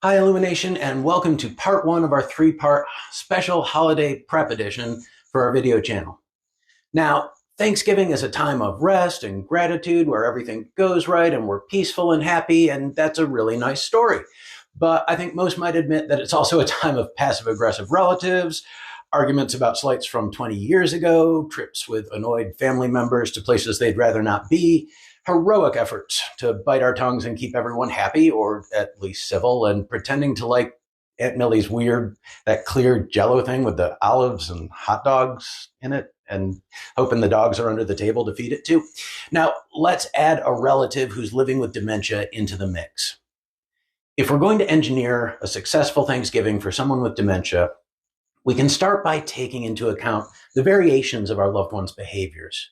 Hi, Illumination, and welcome to part one of our three-part special holiday prep edition for our video channel. Now, Thanksgiving is a time of rest and gratitude where everything goes right and we're peaceful and happy, and that's a really nice story. But I think most might admit that it's also a time of passive-aggressive relatives, arguments about slights from 20 years ago, trips with annoyed family members to places they'd rather not be, heroic efforts to bite our tongues and keep everyone happy, or at least civil, and pretending to like Aunt Millie's weird, that clear jello thing with the olives and hot dogs in it, and hoping the dogs are under the table to feed it to. Now, let's add a relative who's living with dementia into the mix. If we're going to engineer a successful Thanksgiving for someone with dementia, we can start by taking into account the variations of our loved one's behaviors.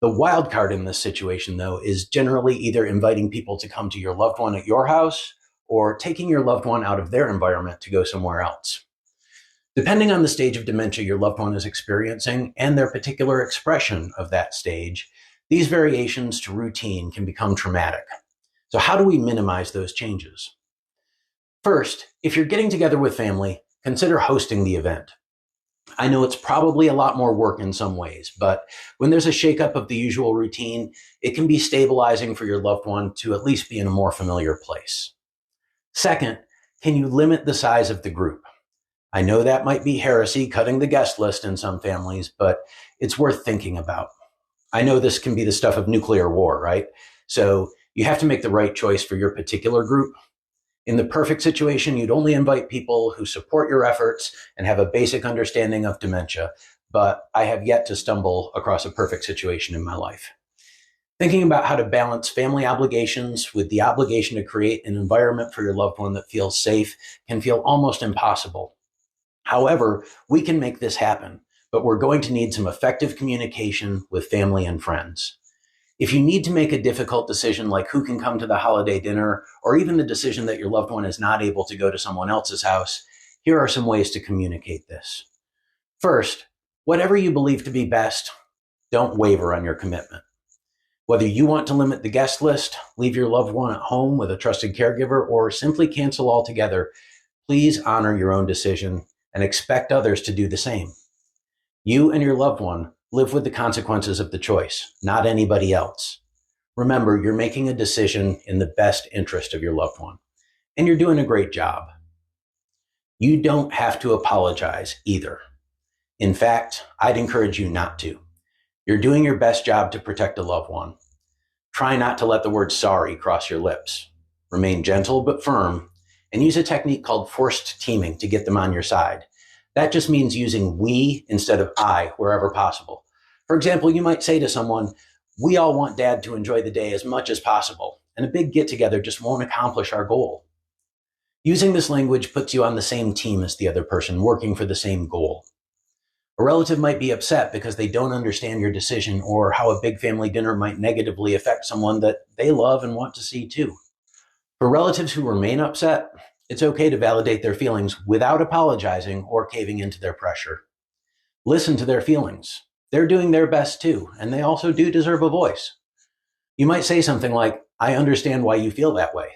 The wild card in this situation, though, is generally either inviting people to come to your loved one at your house or taking your loved one out of their environment to go somewhere else. Depending on the stage of dementia your loved one is experiencing and their particular expression of that stage, these variations to routine can become traumatic. So how do we minimize those changes? First, if you're getting together with family, consider hosting the event. I know it's probably a lot more work in some ways, but when there's a shakeup of the usual routine, it can be stabilizing for your loved one to at least be in a more familiar place. Second, can you limit the size of the group? I know that might be heresy, cutting the guest list in some families, but it's worth thinking about. I know this can be the stuff of nuclear war, right? So you have to make the right choice for your particular group. In the perfect situation, you'd only invite people who support your efforts and have a basic understanding of dementia, but I have yet to stumble across a perfect situation in my life. Thinking about how to balance family obligations with the obligation to create an environment for your loved one that feels safe can feel almost impossible. However, we can make this happen, but we're going to need some effective communication with family and friends. If you need to make a difficult decision like who can come to the holiday dinner, or even the decision that your loved one is not able to go to someone else's house, here are some ways to communicate this. First, whatever you believe to be best, don't waver on your commitment. Whether you want to limit the guest list, leave your loved one at home with a trusted caregiver, or simply cancel altogether, please honor your own decision and expect others to do the same. You and your loved one live with the consequences of the choice, not anybody else. Remember, you're making a decision in the best interest of your loved one, and you're doing a great job. You don't have to apologize either. In fact, I'd encourage you not to. You're doing your best job to protect a loved one. Try not to let the word sorry cross your lips. Remain gentle but firm, and use a technique called forced teaming to get them on your side. That just means using we instead of I wherever possible. For example, you might say to someone, "We all want Dad to enjoy the day as much as possible, and a big get-together just won't accomplish our goal." Using this language puts you on the same team as the other person, working for the same goal. A relative might be upset because they don't understand your decision or how a big family dinner might negatively affect someone that they love and want to see too. For relatives who remain upset, it's okay to validate their feelings without apologizing or caving into their pressure. Listen to their feelings. They're doing their best too, and they also do deserve a voice. You might say something like, "I understand why you feel that way.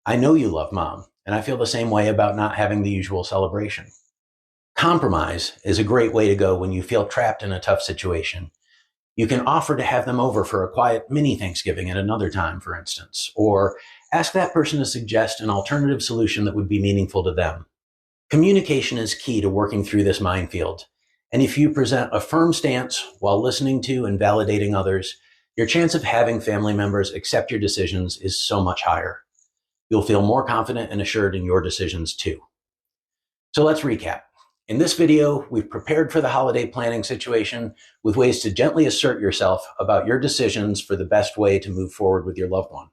I know you love Mom, and I feel the same way about not having the usual celebration." Compromise is a great way to go when you feel trapped in a tough situation. You can offer to have them over for a quiet mini Thanksgiving at another time, for instance, or ask that person to suggest an alternative solution that would be meaningful to them. Communication is key to working through this minefield. And if you present a firm stance while listening to and validating others, your chance of having family members accept your decisions is so much higher. You'll feel more confident and assured in your decisions too. So let's recap. In this video, we've prepared for the holiday planning situation with ways to gently assert yourself about your decisions for the best way to move forward with your loved one.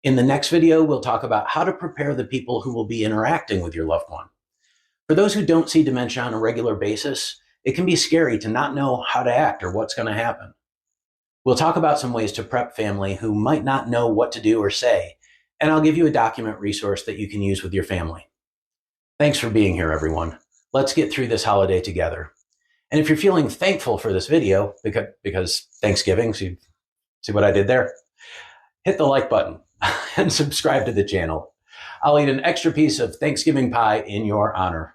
In the next video, we'll talk about how to prepare the people who will be interacting with your loved one. For those who don't see dementia on a regular basis, it can be scary to not know how to act or what's going to happen. We'll talk about some ways to prep family who might not know what to do or say, and I'll give you a document resource that you can use with your family. Thanks for being here, everyone. Let's get through this holiday together. And if you're feeling thankful for this video, because Thanksgiving, see what I did there? Hit the like button and subscribe to the channel. I'll eat an extra piece of Thanksgiving pie in your honor.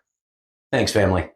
Thanks, family.